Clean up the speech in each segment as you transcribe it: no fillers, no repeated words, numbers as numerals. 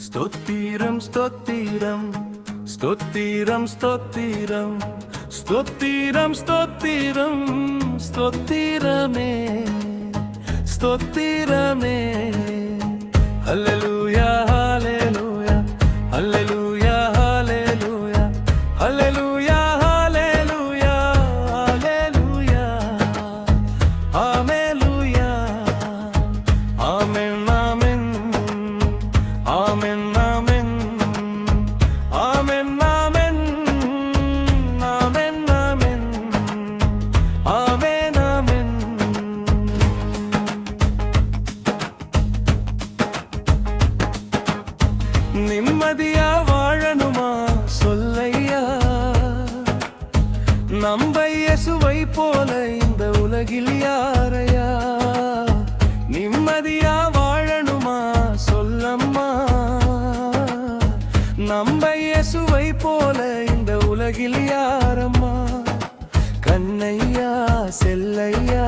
ஸ்தோத்திரம் ஸ்தோத்திரம் ஸ்தோத்திரம் ஸ்தோத்திரம் ஸ்தோத்திரம் ஸ்தோத்திரம் ஸ்தோத்திரமே ஸ்தோத்திரமே ஹல்லேலூயா ஹல்லேலூயா ஹல்லேலூயா ஹல்லேலூயா ஹல்லேலூயா ஹல்லேலூயா ஹல்லேலூயா ஹல்லேலூயா ஆமென் ஆமென் ஆமென் ஆமென் ஆமென் ஆமென் ஆமென் ஆமென் ஆமென் ஆமென் நிம்மதியா வாழணுமா சொல்லையா நம்ப இயேசுவை போல இந்த உலகில் யாரையா நிம்மதியா வாழணுமா சொல்லம்மா நம்ப இயேசுவை போல இந்த உலகில் யாரம்மா கண்ணையா செல்லையா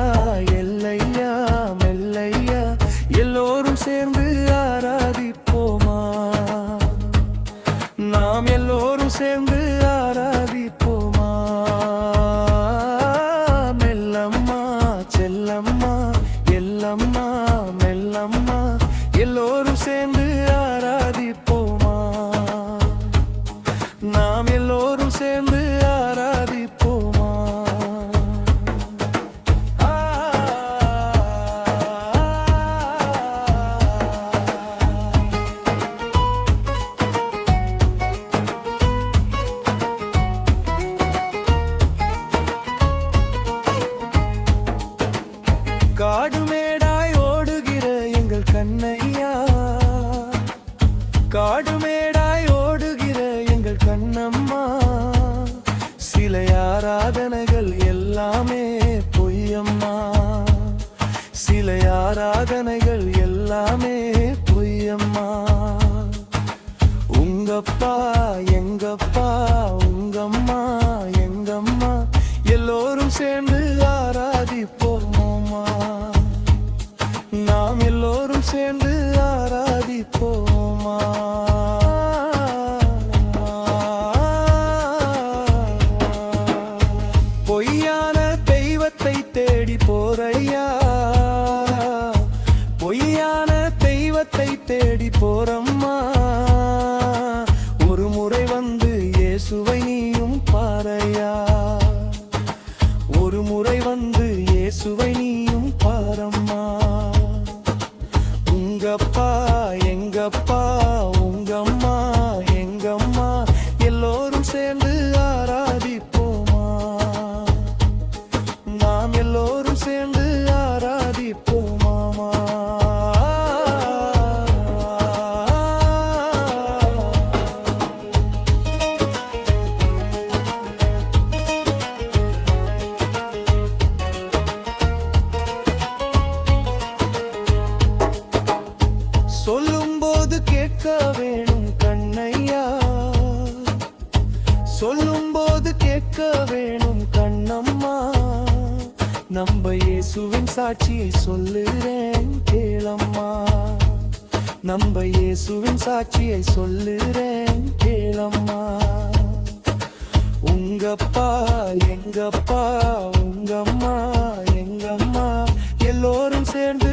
எல்லையா மெல்லையா எல்லோரும் சேர்ந்து ஆராதிப்போமா நாம் எல்லோரும் சேர்ந்து ஆராதிப்போமா மெல்லம்மா செல்லம்மா எல்லம்மா மெல்லம்மா எல்லோரும் சேர்ந்து ஆராதிப்போமா நாம் எல்லோரும் சேர்ந்து ஆராதிப்போமா காடுமேடாய் ஓடுகிற எங்கள் கண்ணையா காடுமேடாய் ஓடுகிற எங்கள் கண்ணம்மா சிலை ஆராதனைகள் எல்லாமே பொய்யம்மா சிலை ஆராதனைகள் எல்லாமே பொய்யம்மா உங்கப்பா எங்கப்பா உங்கம்மா எங்கம்மா எல்லோரும் சேர்ந்து ஆராதிப்போமா நாம் எல்லோரும் சேர்ந்து ஆராதிப்போமா பொய்யான தெய்வத்தை தேடி போறையா பொய்யான தெய்வத்தை தேடி போறம்மா ஒரு முறை வந்து இயேசுவை நீயும் பாரையா ஒரு முறை வந்து இயேசுவை நீயும் பாரம்மா உங்கப்பா எங்கப்பா உங்கம்மா எங்கம்மா எல்லோரும் சேர்ந்து ஆராதிப்போமா நாம் எல்லோரும் சேர்ந்து ஆராதிப்போமாமா சொல்லும்போது கேட்க வேணும் கண்ணையா சொல்லும்போது கேட்க வேணும் கண்ணம்மா நம்ப இயேசுவின் சாட்சியை சொல்லுறேன் கேளம்மா நம்ப இயேசுவின் சாட்சியை சொல்லுறேன் கேளம்மா உங்கப்பா எங்கப்பா உங்கம்மா எங்கம்மா எல்லோரும் சேர்ந்து